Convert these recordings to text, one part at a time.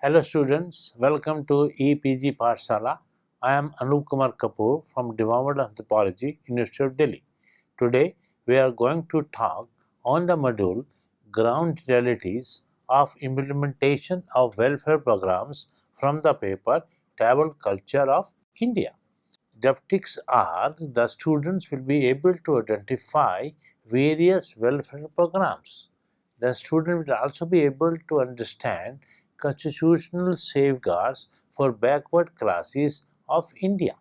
Hello students, welcome to EPG Pathshala. I am Anup Kumar Kapoor from Department of Anthropology, University of Delhi. Today we are going to talk on the module Ground Realities of Implementation of Welfare Programs from the paper Tribal Culture of India. The optics are the students will be able to identify various welfare programs. The student will also be able to understand constitutional safeguards for backward classes of India.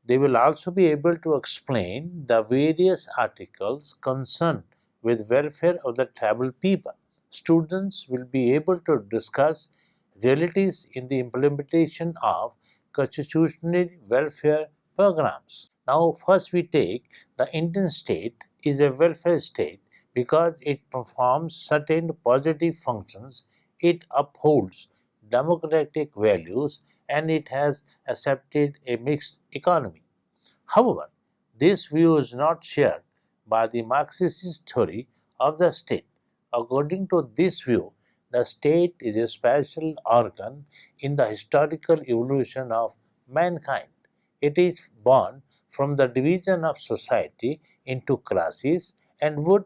They will also be able to explain the various articles concerned with welfare of the tribal people. Students will be able to discuss realities in the implementation of constitutional welfare programs. Now, first we take the Indian state is a welfare state because it performs certain positive functions, it upholds democratic values, and it has accepted a mixed economy. However, this view is not shared by the Marxist theory of the state. According to this view, the state is a special organ in the historical evolution of mankind. It is born from the division of society into classes and would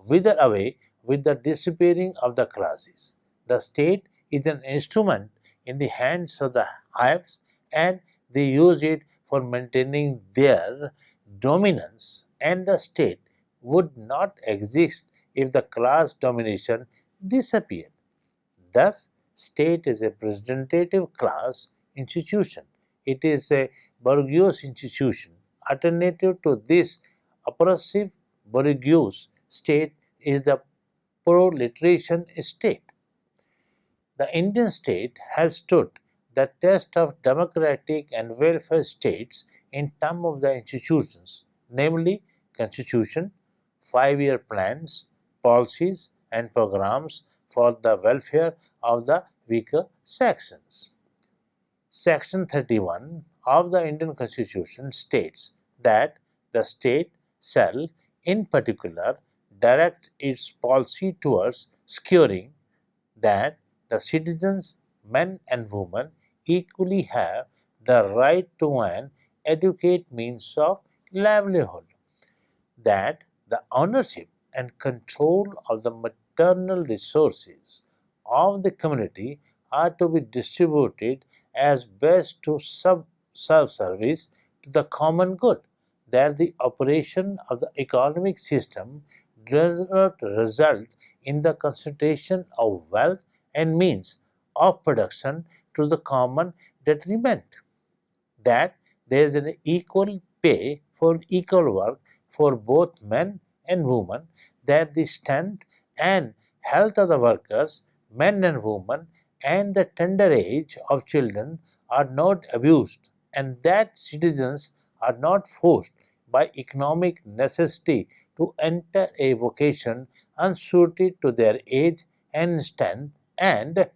wither away with the disappearing of the classes. The state is an instrument in the hands of the hives and they use it for maintaining their dominance, and the state would not exist if the class domination disappeared. Thus, state is a representative class institution. It is a bourgeois institution. Alternative to this oppressive bourgeois state is the proletarian state. The Indian state has stood the test of democratic and welfare states in terms of the institutions, namely constitution, 5-year plans, policies and programs for the welfare of the weaker sections. Section 31 of the Indian Constitution states that the state shall, in particular, direct its policy towards securing that the citizens, men and women, equally have the right to an adequate means of livelihood, that the ownership and control of the maternal resources of the community are to be distributed as best to serve service to the common good, that the operation of the economic system does not result in the concentration of wealth and means of production to the common detriment, that there is an equal pay for equal work for both men and women, that the strength and health of the workers, men and women, and the tender age of children are not abused, and that citizens are not forced by economic necessity to enter a vocation unsuited to their age and strength, and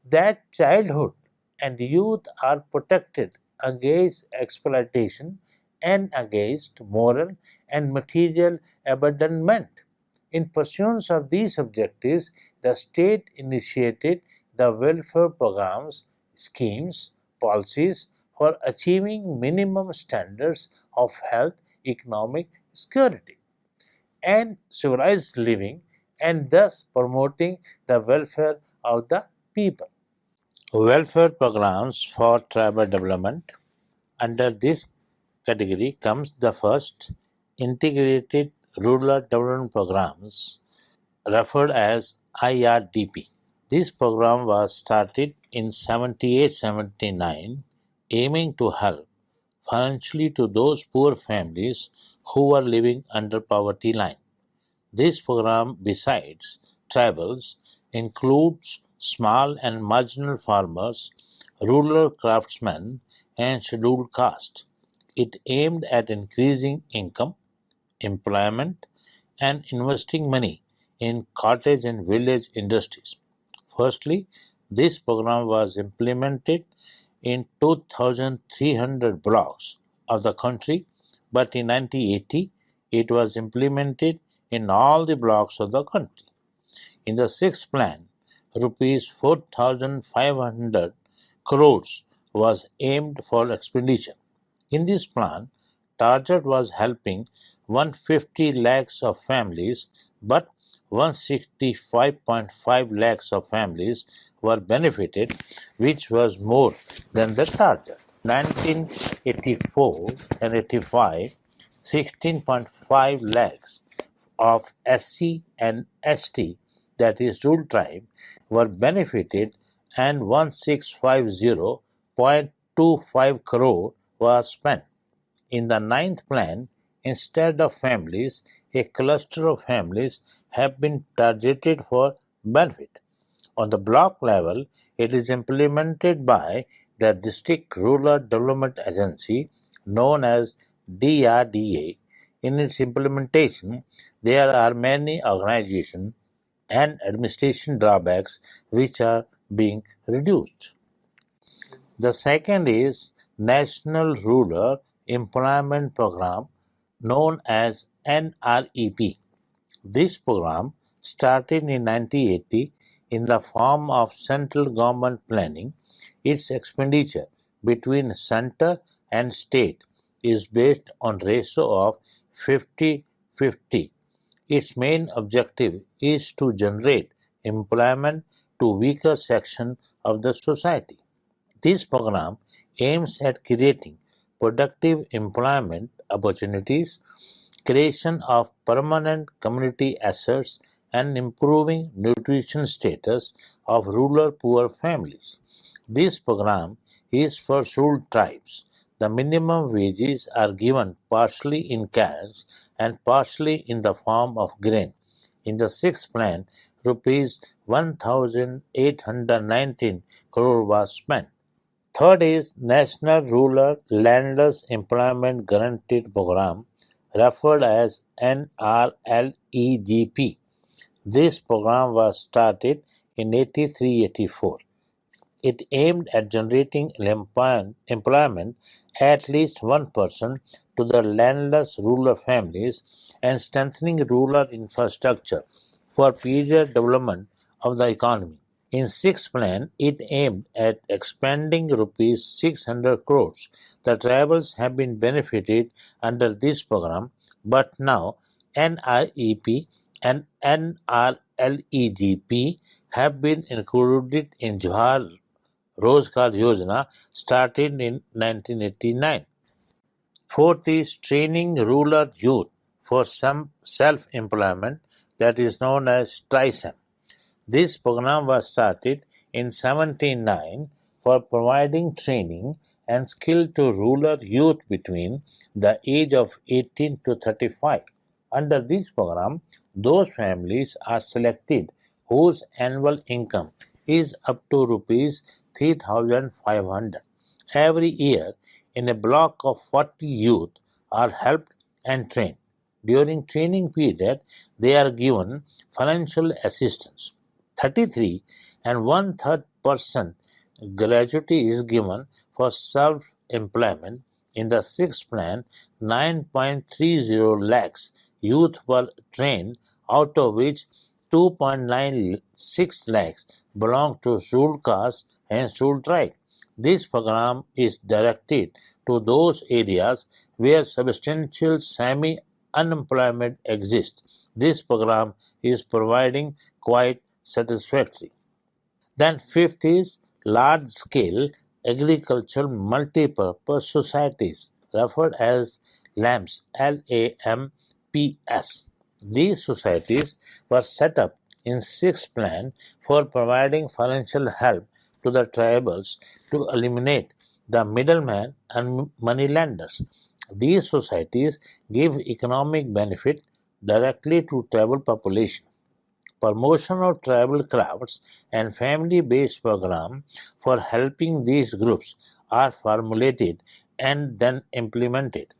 that childhood and youth are protected against exploitation and against moral and material abandonment. In pursuance of these objectives, the state initiated the welfare programs, schemes, policies for achieving minimum standards of health, economic security, and civilized living, and thus promoting the welfare of the people. Welfare programs for tribal development. Under this category comes the first integrated rural development programs referred as IRDP. This program was started in 78-79 aiming to help financially to those poor families who were living under poverty line. This program, besides tribals, includes small and marginal farmers, rural craftsmen, and scheduled caste. It aimed at increasing income, employment, and investing money in cottage and village industries. Firstly, this program was implemented in 2,300 blocks of the country, but in 1980 it was implemented in all the blocks of the country. In the sixth plan, rupees 4,500 crores was aimed for expenditure. In this plan, target was helping 150 lakhs of families, but 165.5 lakhs of families were benefited, which was more than the target. 1984 and 85, 16.5 lakhs of SC and ST, that is rural tribe, were benefited and 1650.25 crore was spent. In the ninth plan, instead of families, a cluster of families have been targeted for benefit. On the block level, it is implemented by the District Rural Development Agency, known as DRDA. In its implementation, there are many organization and administration drawbacks which are being reduced. The second is National Rural Employment Program, known as NREP. This program started in 1980 in the form of central government planning. Its expenditure between center and state is based on ratio of 50-50. Its main objective is to generate employment to weaker section of the society. This program aims at creating productive employment opportunities, creation of permanent community assets, and improving nutrition status of rural poor families. This program is for rural tribes. The minimum wages are given partially in cash and partially in the form of grain. In the sixth plan, rupees 1,819 crore was spent. Third is National Rural Landless Employment Guaranteed Program, referred as NRLEGP. This program was started in 83-84. It aimed at generating employment at least one person to the landless rural families and strengthening rural infrastructure for period development of the economy. In sixth plan, it aimed at expanding rupees 600 crores. The tribals have been benefited under this program, but now NREP and NRLEGP have been included in Johar Rozgar Yojana started in 1989. Fourth is training rural youth for some self-employment, that is known as TRISEM. This program was started in 1979 for providing training and skill to rural youth between the age of 18 to 35. Under this program, those families are selected whose annual income is up to rupees 3,500. Every year, in a block of 40 youth are helped and trained. During training period, they are given financial assistance. 33 and one-third% gratuity is given for self-employment. In the sixth plan, 9.30 lakhs youth were trained, out of which 2.96 lakhs belong to rural caste and rural tribe. This program is directed to those areas where substantial semi-unemployment exists. This program is providing quite satisfactory. Then fifth is large-scale agricultural multi-purpose societies, referred as LAMPS, LAMPS. These societies were set up in sixth plan for providing financial help to the tribals to eliminate the middlemen and moneylenders. These societies give economic benefit directly to tribal population. Promotion of tribal crafts and family-based programs for helping these groups are formulated and then implemented.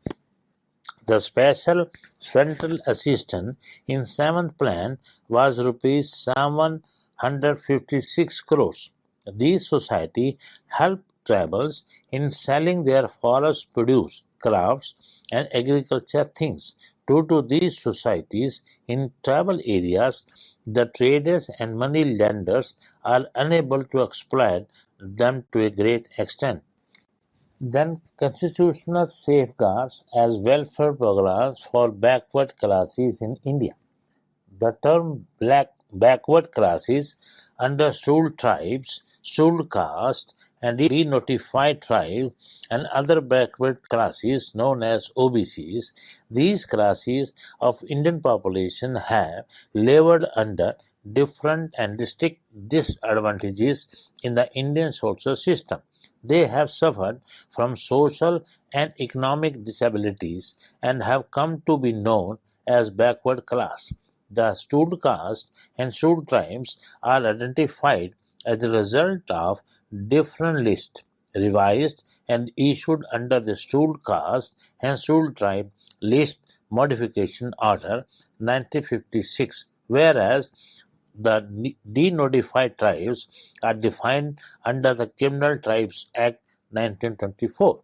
The special central assistance in seventh plan was rupees 756 crores. These society helped tribals in selling their forest produce, crafts, and agriculture things. Due to these societies in tribal areas, The traders and money lenders are unable to exploit them to a great extent. Then constitutional safeguards as welfare programs for backward classes in India. The term backward classes under scheduled tribes, scheduled caste, and denotified tribes and other backward classes known as OBCs. These classes of Indian population have labored under different and distinct disadvantages in the Indian social system. They have suffered from social and economic disabilities and have come to be known as backward class. The scheduled caste and scheduled tribes are identified as a result of different lists revised and issued under the Scheduled Caste and Scheduled Tribe List Modification Order 1956, whereas the denotified tribes are defined under the Criminal Tribes Act 1924.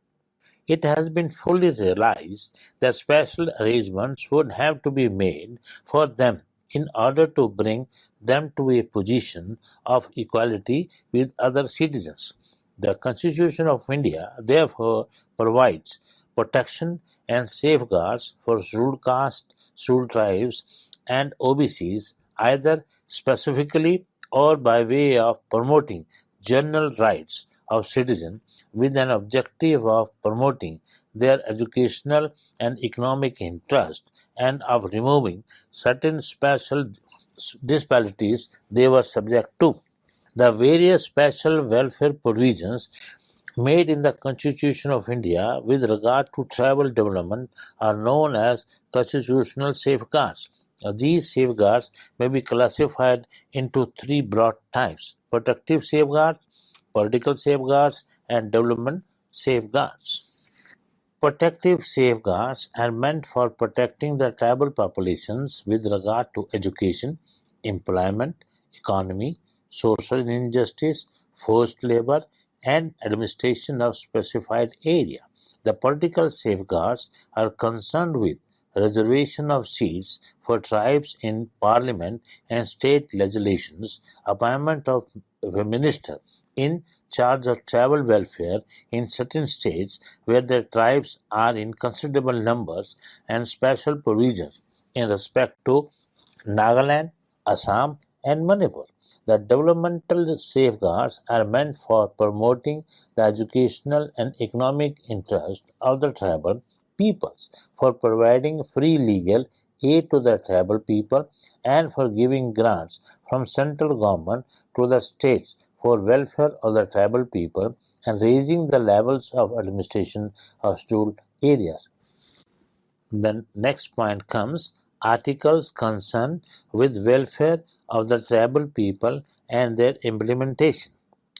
It has been fully realized that special arrangements would have to be made for them in order to bring them to a position of equality with other citizens. The Constitution of India therefore provides protection and safeguards for scheduled caste, scheduled tribes, and OBCs either specifically or by way of promoting general rights of citizens with an objective of promoting their educational and economic interest and of removing certain special disparities they were subject to. The various special welfare provisions made in the Constitution of India with regard to tribal development are known as constitutional safeguards. These safeguards may be classified into three broad types: protective safeguards, political safeguards, and development safeguards. Protective safeguards are meant for protecting the tribal populations with regard to education, employment, economy, social injustice, forced labor, and administration of specified area. The political safeguards are concerned with reservation of seats for tribes in parliament and state legislations, appointment of a minister in charge of tribal welfare in certain states where the tribes are in considerable numbers, and special provisions in respect to Nagaland, Assam, and Manipur. The developmental safeguards are meant for promoting the educational and economic interests of the tribal peoples, for providing free legal aid to the tribal people, and for giving grants from central government to the states for welfare of the tribal people and raising the levels of administration of scheduled areas. The next point comes articles concerned with welfare of the tribal people and their implementation.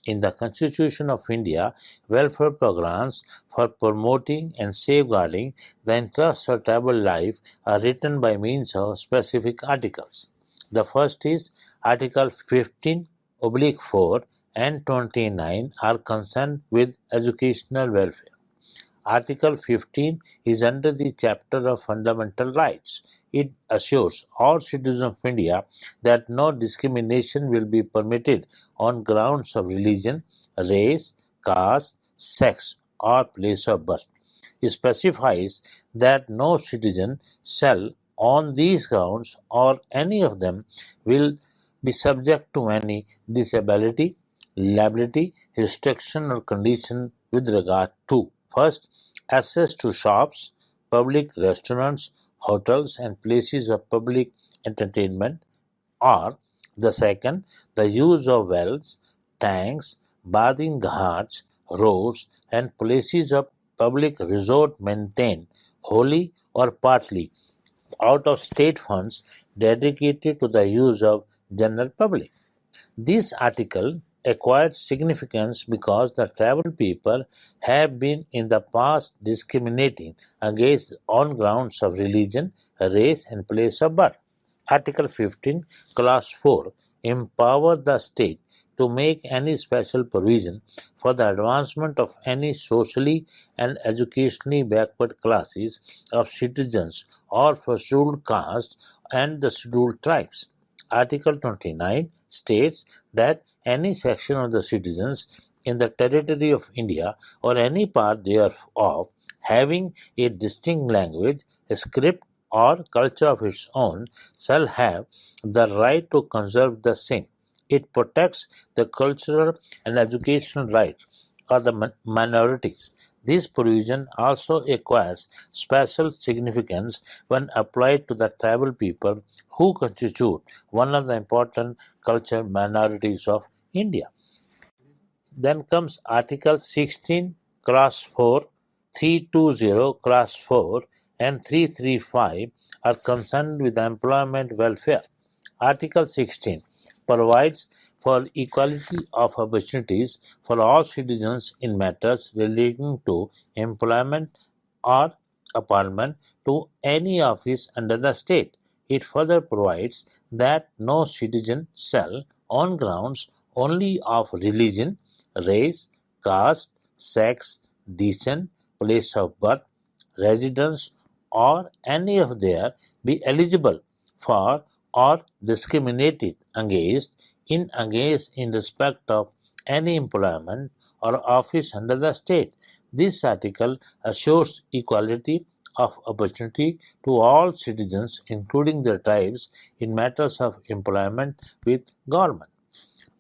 In the Constitution of India, welfare programs for promoting and safeguarding the interests of tribal life are written by means of specific articles. The first is Article 15 oblique 4 and 29 are concerned with educational welfare. Article 15 is under the chapter of fundamental rights. It assures all citizens of India that no discrimination will be permitted on grounds of religion, race, caste, sex, or place of birth. It specifies that no citizen shall, on these grounds or any of them, will be subject to any disability, liability, restriction, or condition with regard to: first, access to shops, public restaurants, hotels, and places of public entertainment; or the second, the use of wells, tanks, bathing ghats, roads, and places of public resort maintained wholly or partly out of state funds dedicated to the use of general public. This article acquired significance because the tribal people have been in the past discriminating against on grounds of religion, race, and place of birth. Article 15, Clause 4 empowers the state to make any special provision for the advancement of any socially and educationally backward classes of citizens or for scheduled castes and the scheduled tribes. Article 29 states that any section of the citizens in the territory of India or any part thereof having a distinct language, script, or culture of its own shall have the right to conserve the same. It protects the cultural and educational rights of the minorities. This provision also acquires special significance when applied to the tribal people who constitute one of the important cultural minorities of India. Then comes Article 16, Class 4, 320, Class 4, and 335 are concerned with employment welfare. Article 16 provides for equality of opportunities for all citizens in matters relating to employment or appointment to any office under the state. It further provides that no citizen shall, on grounds only of religion, race, caste, sex, descent, place of birth, residence, or any of their be eligible for or discriminated against in respect of any employment or office under the state. This article assures equality of opportunity to all citizens, including their tribes, in matters of employment with government.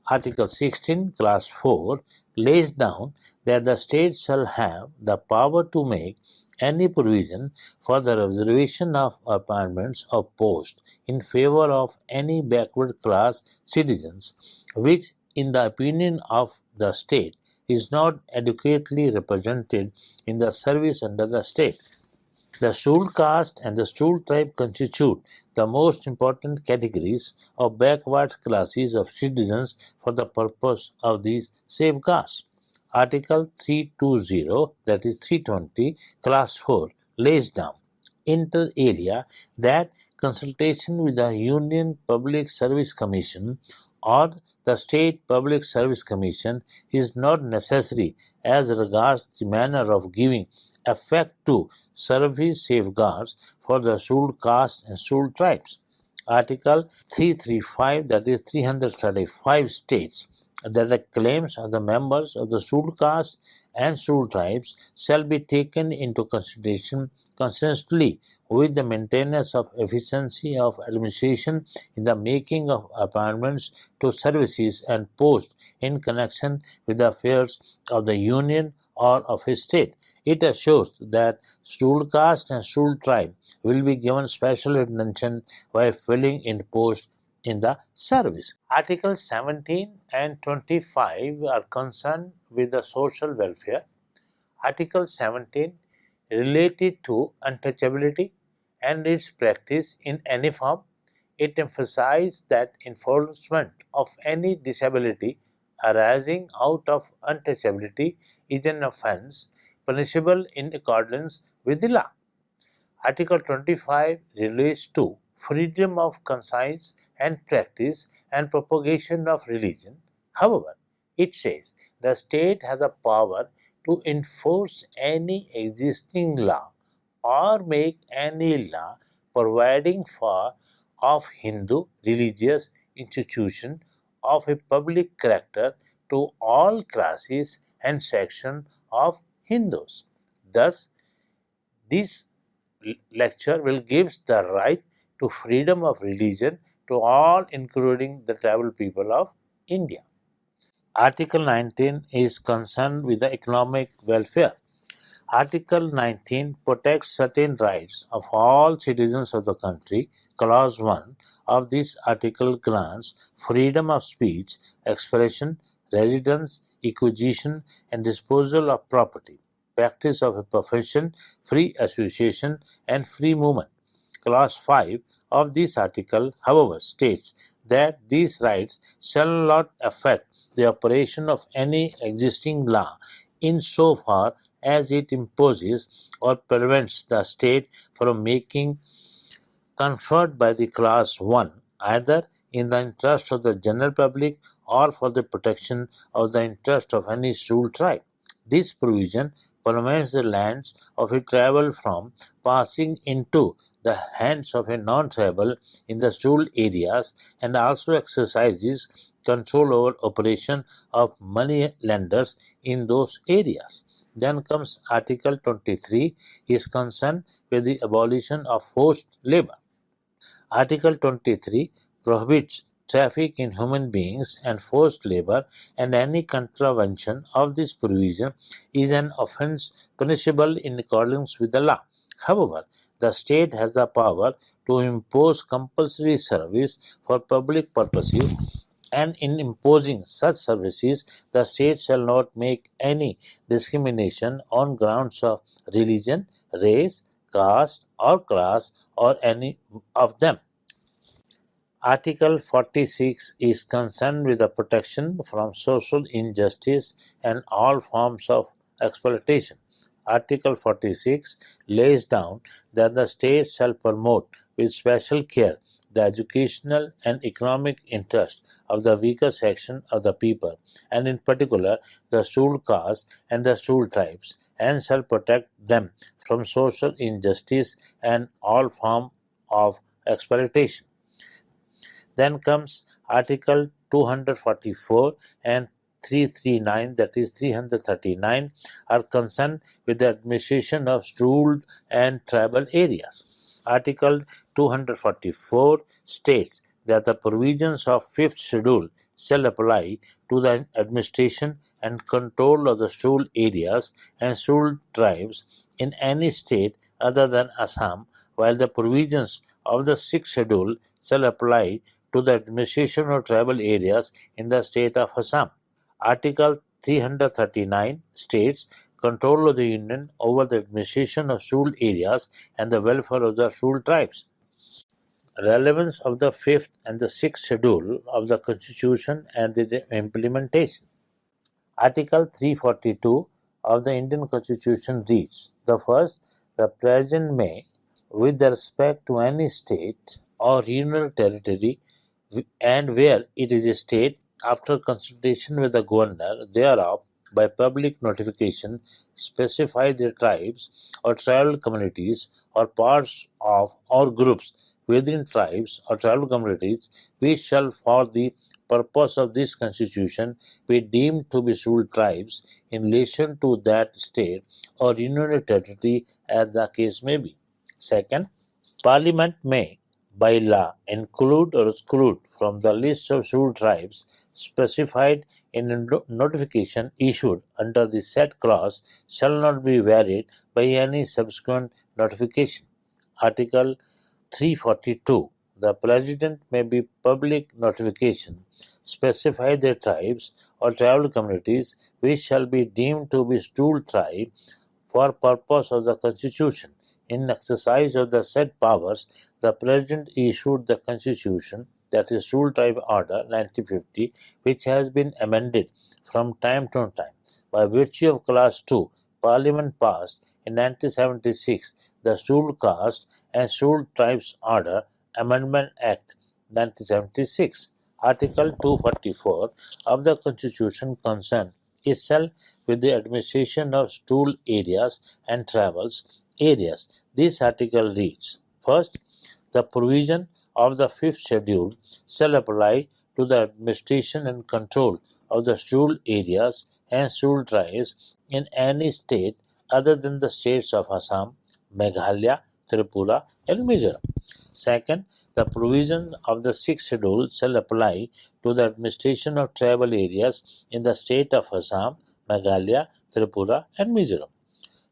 Article 16, Class 4 lays down that the state shall have the power to make any provision for the reservation of appointments of post in favor of any backward class citizens, which, in the opinion of the state, is not adequately represented in the service under the state. The scheduled caste and the scheduled tribe constitute the most important categories of backward classes of citizens for the purpose of these safeguards. Article 320, that is 320, Class 4, lays down, inter alia, that consultation with the Union Public Service Commission or the State Public Service Commission is not necessary as regards the manner of giving effect to service safeguards for the scheduled caste and scheduled tribes. Article 335, that is 335, states that the claims of the members of the scheduled caste and scheduled tribes shall be taken into consideration consistently with the maintenance of efficiency of administration in the making of appointments to services and posts in connection with the affairs of the Union or of a state. It assures that scheduled caste and scheduled tribe will be given special attention while filling in posts in the service. Articles 17 and 25 are concerned with the social welfare. Article 17 related to untouchability and its practice in any form. It emphasizes that enforcement of any disability arising out of untouchability is an offense punishable in accordance with the law. Article 25 relates to freedom of conscience and practice and propagation of religion. However, it says the state has the power to enforce any existing law or make any law providing for of Hindu religious institution of a public character to all classes and sections of Hindus. Thus, this lecture will give the right to freedom of religion to all, including the tribal people of India. Article 19 is concerned with the economic welfare. Article 19 protects certain rights of all citizens of the country. Clause 1 of this article grants freedom of speech, expression, residence, acquisition, and disposal of property, practice of a profession, free association, and free movement. Clause 5 of this article, however, states that these rights shall not affect the operation of any existing law insofar as it imposes or prevents the state from making conferred by the Clause 1 either in the interest of the general public or for the protection of the interest of any scheduled tribe. This provision prevents the lands of a tribal from passing into the hands of a non-tribal in the ruled areas and also exercises control over operation of money lenders in those areas. Then comes Article 23 is concerned with the abolition of forced labor. Article 23 prohibits traffic in human beings and forced labor, and any contravention of this provision is an offense punishable in accordance with the law. However, the state has the power to impose compulsory service for public purposes, and in imposing such services, the state shall not make any discrimination on grounds of religion, race, caste, or class, or any of them. Article 46 is concerned with the protection from social injustice and all forms of exploitation. Article 46 lays down that the state shall promote with special care the educational and economic interest of the weaker section of the people, and in particular the scheduled castes and the scheduled tribes, and shall protect them from social injustice and all form of exploitation. Then comes Article 244 and 339, that is 339, are concerned with the administration of ruled and tribal areas. Article 244 states that the provisions of 5th schedule shall apply to the administration and control of the scheduled areas and scheduled tribes in any state other than Assam, while the provisions of the 6th schedule shall apply to the administration of tribal areas in the state of Assam. Article 339 states control of the Union over the administration of scheduled areas and the welfare of the scheduled tribes. Relevance of the 5th and the 6th schedule of the Constitution and the implementation. Article 342 of the Indian Constitution reads: the first, the President may, with respect to any state or union territory, and where it is a state, after consultation with the governor thereof, by public notification, specify the tribes or tribal communities or parts of or groups within tribes or tribal communities which shall for the purpose of this constitution be deemed to be scheduled tribes in relation to that state or union territory as the case may be. Second, Parliament may by law include or exclude from the list of scheduled tribes specified in a notification issued under the said clause shall not be varied by any subsequent notification. Article 342. The President may by public notification specify the tribes or tribal communities which shall be deemed to be scheduled tribe for purpose of the Constitution. In exercise of the said powers, the President issued the Constitution, that is Scheduled Tribe Order 1950, which has been amended from time to time. By virtue of Clause 2, Parliament passed in 1976 the Scheduled Caste and Scheduled Tribes Order Amendment Act 1976. Article 244 of the Constitution concerned itself with the administration of scheduled areas and travels areas. This article reads: first, the provision of the 5th schedule shall apply to the administration and control of the scheduled areas and scheduled tribes in any state other than the states of Assam, Meghalaya, Tripura, and Mizoram. Second, the provision of the 6th schedule shall apply to the administration of tribal areas in the state of Assam, Meghalaya, Tripura, and Mizoram.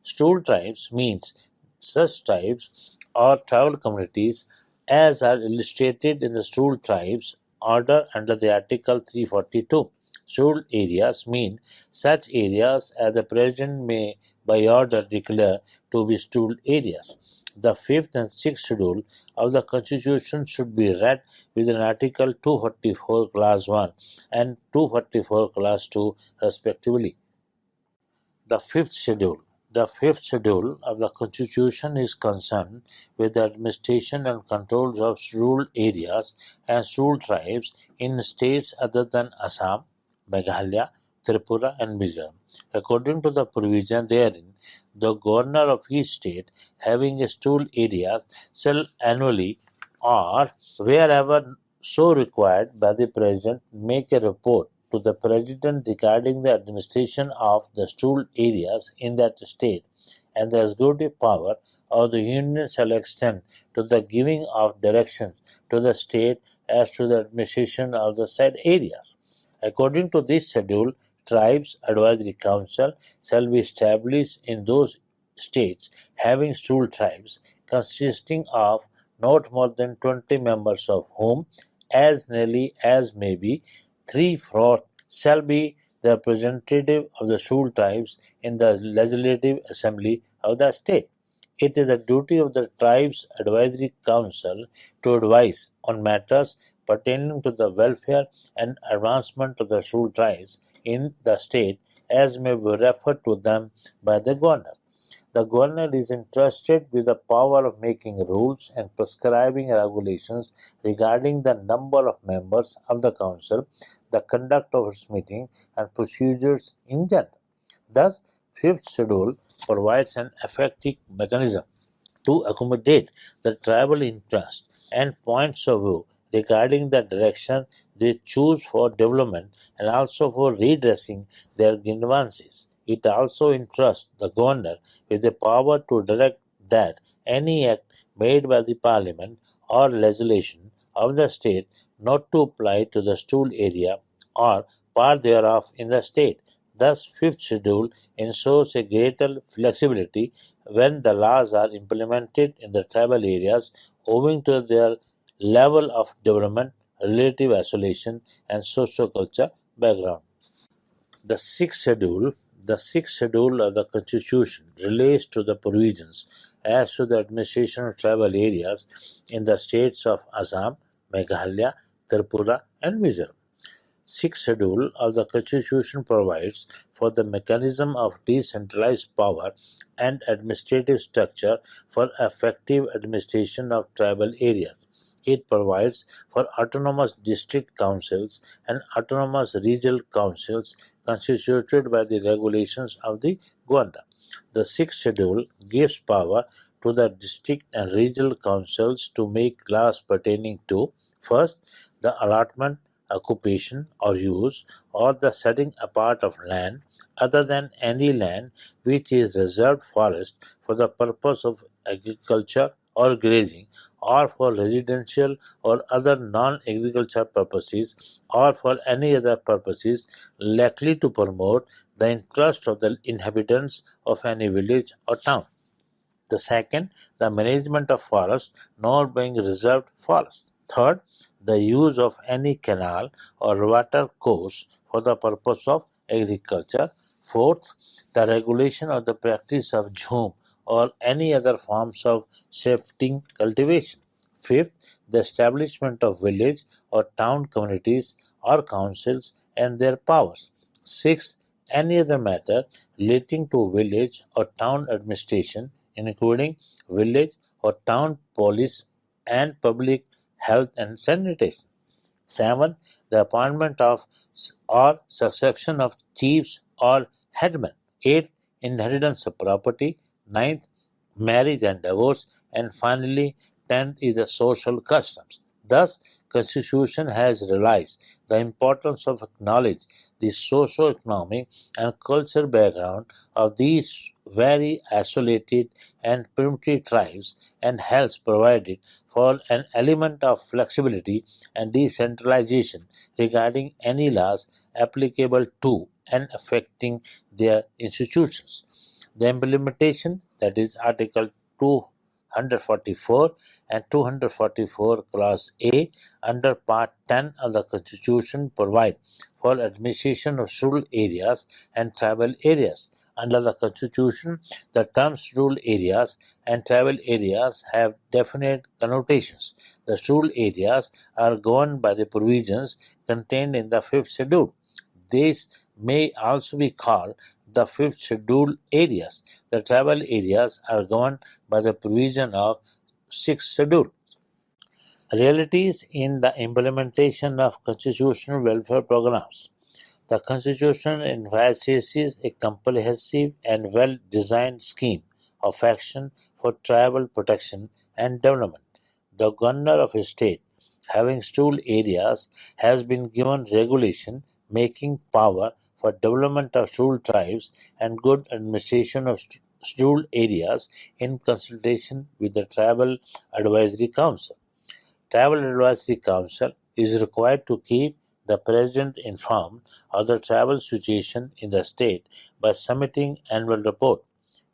Scheduled tribes means such tribes or tribal communities as are illustrated in the Scheduled Tribes Order under the Article 342. Scheduled areas mean such areas as the President may by order declare to be scheduled areas. The 5th and 6th schedule of the Constitution should be read within Article 244 Clause 1 and 244 Clause 2 respectively. The 5th schedule. The 5th schedule of the Constitution is concerned with the administration and control of scheduled areas and scheduled tribes in states other than Assam, Meghalaya, Tripura, and Mizoram. According to the provision therein, the governor of each state having a stool areas shall annually or wherever so required by the President make a report to the President regarding the administration of the stool areas in that state, and the executive power of the Union shall extend to the giving of directions to the state as to the administration of the said areas. According to this schedule, Tribes Advisory Council shall be established in those states having stool tribes consisting of not more than 20 members, of whom, as nearly as may be, three-fourths shall be the representative of the stool tribes in the legislative assembly of the state. It is the duty of the Tribes Advisory Council to advise on matters pertaining to the welfare and advancement of the stool tribes in the state as may be referred to them by the governor. The governor is entrusted with the power of making rules and prescribing regulations regarding the number of members of the council, the conduct of its meeting, and procedures in general. Thus, fifth schedule provides an effective mechanism to accommodate the tribal interests and points of view regarding the direction they choose for development and also for redressing their grievances. It also entrusts the governor with the power to direct that any act made by the parliament or legislation of the state not to apply to the stool area or part thereof in the state. Thus, fifth schedule ensures a greater flexibility when the laws are implemented in the tribal areas owing to their level of development, relative isolation, and socio-cultural background. The sixth schedule of the Constitution relates to the provisions as to the administration of tribal areas in the states of Assam, Meghalaya, Tripura, and Mizoram. Sixth schedule of the Constitution provides for the mechanism of decentralized power and administrative structure for effective administration of tribal areas. It provides for autonomous district councils and autonomous regional councils constituted by the regulations of the governor. The sixth schedule gives power to the district and regional councils to make laws pertaining to first, the allotment, occupation, or use, or the setting apart of land other than any land which is reserved forest for the purpose of agriculture or grazing, or for residential or other non agricultural purposes, or for any other purposes likely to promote the interest of the inhabitants of any village or town. The second, the management of forest not being reserved forest. Third, the use of any canal or water course for the purpose of agriculture. Fourth, the regulation of the practice of jhum or any other forms of shifting cultivation. Fifth, the establishment of village or town communities or councils and their powers. Sixth, any other matter relating to village or town administration, including village or town police and public health and sanitation. 7. The appointment of or succession of chiefs or headmen. 8. Inheritance of property. Ninth, marriage and divorce. And finally, 10th is the social customs. Thus, Constitution has realized the importance of acknowledge the socio-economic and cultural background of these very isolated and primitive tribes and has provided for an element of flexibility and decentralization regarding any laws applicable to and affecting their institutions. The implementation, that is Article 244 and 244 Clause A under Part 10 of the Constitution provide for administration of rural areas and tribal areas. Under the Constitution, the terms rural areas and tribal areas have definite connotations. The rural areas are governed by the provisions contained in the fifth schedule. These may also be called the fifth schedule areas. The tribal areas are governed by the provision of sixth schedule. Realities in the implementation of constitutional welfare programs. The Constitution envisages a comprehensive and well-designed scheme of action for tribal protection and development. The governor of a state having scheduled areas has been given regulation making power for development of scheduled tribes and good administration of scheduled areas in consultation with the Tribal Advisory Council. Tribal Advisory Council is required to keep the President informed of the tribal situation in the state by submitting annual report.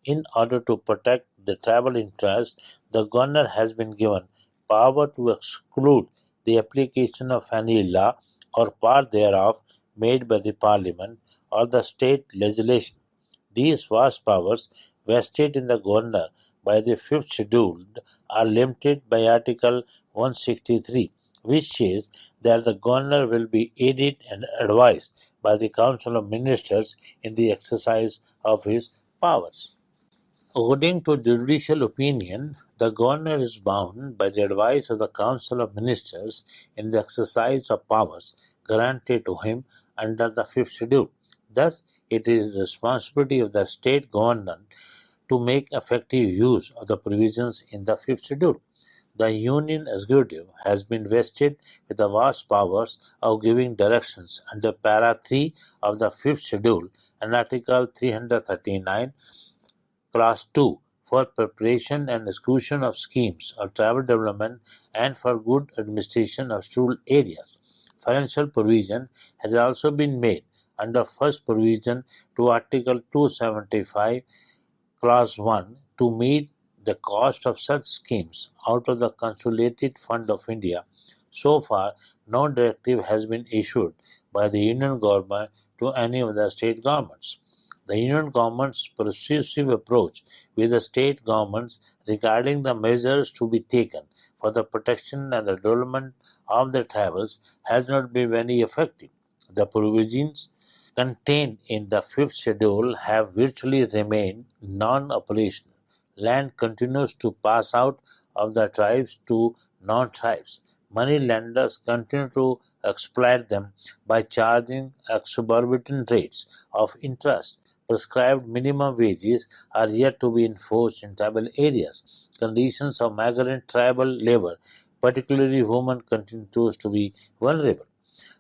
In order to protect the tribal interests, the governor has been given power to exclude the application of any law or part thereof made by the parliament or the state legislation. These vast powers vested in the governor by the fifth schedule are limited by Article 163, which says that the governor will be aided and advised by the Council of Ministers in the exercise of his powers. According to judicial opinion, the governor is bound by the advice of the Council of Ministers in the exercise of powers granted to him under the fifth schedule. Thus, it is the responsibility of the state government to make effective use of the provisions in the fifth schedule. The Union Executive has been vested with the vast powers of giving directions under Para 3 of the fifth schedule and Article 339 Class 2 for preparation and execution of schemes of tribal development and for good administration of scheduled areas. Financial provision has also been made under first provision to Article 275 Clause 1 to meet the cost of such schemes out of the Consolidated Fund of India. So far, no directive has been issued by the Union government to any of the state governments. The Union government's persuasive approach with the state governments regarding the measures to be taken for the protection and the development of the tribals has not been very effective. The provisions contained in the fifth schedule have virtually remained non-operational. Land continues to pass out of the tribes to non-tribes. Money lenders continue to exploit them by charging exorbitant rates of interest. Prescribed minimum wages are yet to be enforced in tribal areas. Conditions of migrant tribal labor, particularly women, continues to be vulnerable.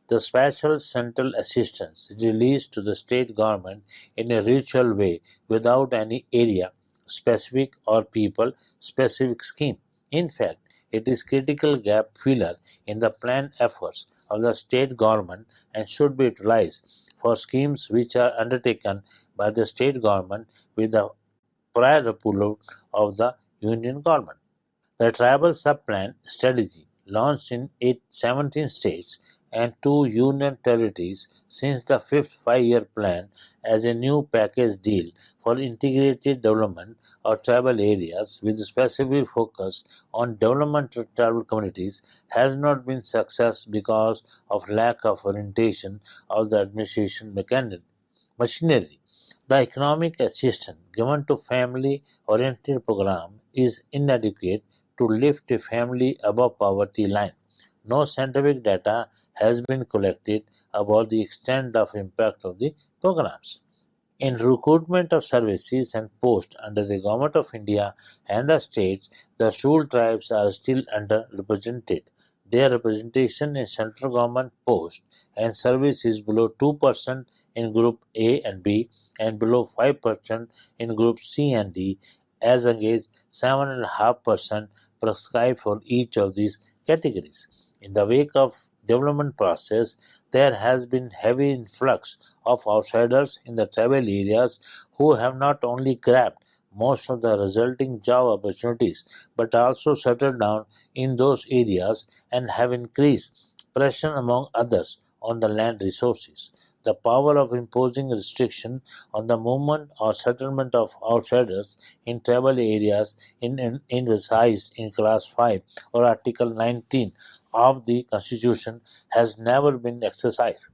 The special central assistance is released to the state government in a ritual way without any area specific or people specific scheme. In fact, it is critical gap filler in the planned efforts of the state government and should be utilized for schemes which are undertaken by the state government with the prior approval of the union government. The tribal subplan strategy, launched in 17 states and two union territories since the fifth five-year plan as a new package deal for integrated development of tribal areas with specific focus on development of tribal communities, has not been success because of lack of orientation of the administration machinery. The economic assistance given to family-oriented program is inadequate to lift a family above poverty line. No scientific data has been collected about the extent of impact of the programs. In recruitment of services and posts under the Government of India and the states, the scheduled tribes are still underrepresented. Their representation in central government posts and service is below 2% in Group A and B and below 5% in Group C and D, as against 7.5% prescribed for each of these categories. In the wake of development process, there has been heavy influx of outsiders in the tribal areas who have not only grabbed most of the resulting job opportunities but also settled down in those areas and have increased pressure among others on the land resources. The power of imposing restriction on the movement or settlement of outsiders in tribal areas emphasized in Class 5 or Article 19 of the Constitution has never been exercised.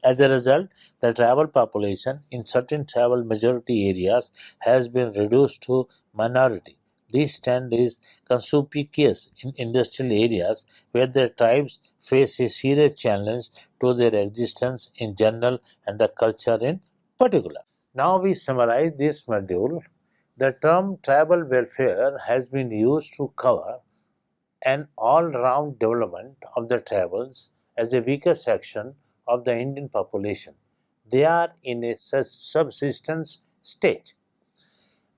As a result, the tribal population in certain tribal majority areas has been reduced to minority. This trend is conspicuous in industrial areas where the tribes face a serious challenge to their existence in general and the culture in particular. Now we summarize this module. The term tribal welfare has been used to cover an all-round development of the tribals as a weaker section of the Indian population. They are in a subsistence stage.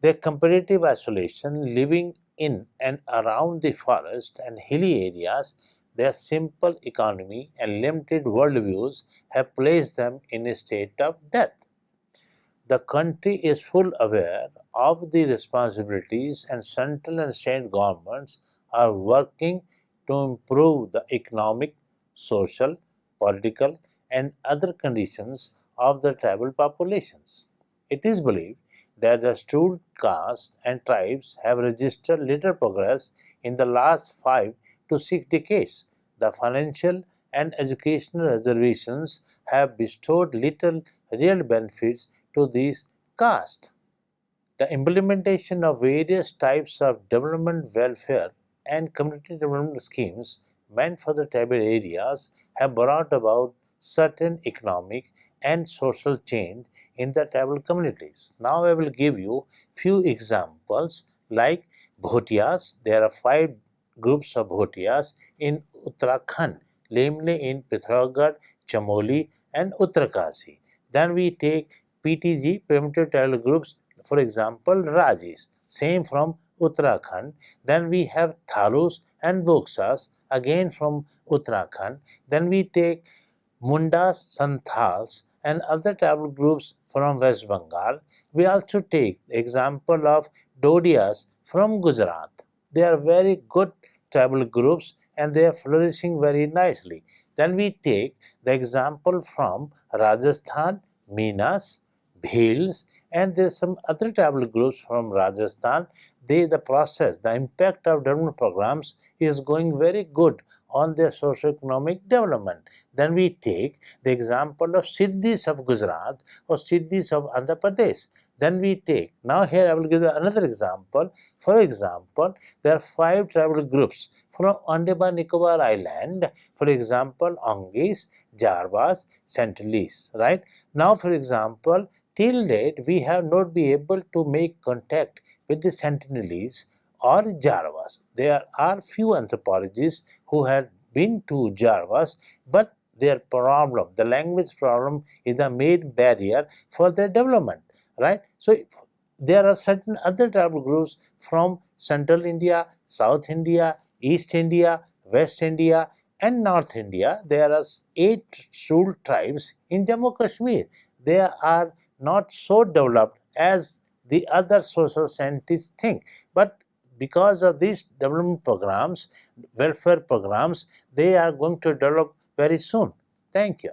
Their comparative isolation, living in and around the forest and hilly areas, their simple economy and limited worldviews have placed them in a state of death. The country is full aware of the responsibilities and central and state governments are working to improve the economic, social, political and other conditions of the tribal populations. It is believed that the scheduled castes and tribes have registered little progress in the last 5 to 6 decades. The financial and educational reservations have bestowed little real benefits to these castes. The implementation of various types of development welfare and community development schemes meant for the tribal areas have brought about certain economic and social change in the tribal communities. Now I will give you few examples like Bhotiyas. There are 5 groups of Bhotiyas in Uttarakhand, namely in Pithogarh, Chamoli and Uttarkasi. Then we take PTG, primitive tribal groups, for example, Rajis, same from Uttarakhand. Then we have Thalus and Boksas, again from Uttarakhand. Then we take Mundas, Santhals, and other tribal groups from West Bengal. We also take the example of Dodias from Gujarat. They are very good tribal groups and they are flourishing very nicely. Then we take the example from Rajasthan, Minas, Bhils, and there are some other tribal groups from Rajasthan. The impact of development programs is going very good on their socio-economic development. Then we take the example of Siddhis of Gujarat or Siddhis of Andhra Pradesh. Then we take, now here I will give you another example. For example, there are 5 tribal groups from Andaman Nicobar Island. For example, Angis, Jarvas, Sentinelese, right? Now, for example, till date, we have not been able to make contact with the Sentinelese or Jarvas. There are few anthropologists who have been to Jarvas, but their problem, the language problem, is the main barrier for their development, right? So, there are certain other tribal groups from Central India, South India, East India, West India, and North India. There are 8 scheduled tribes in Jammu Kashmir. They are not so developed as the other social scientists think, but because of these development programs, welfare programs, they are going to develop very soon. Thank you.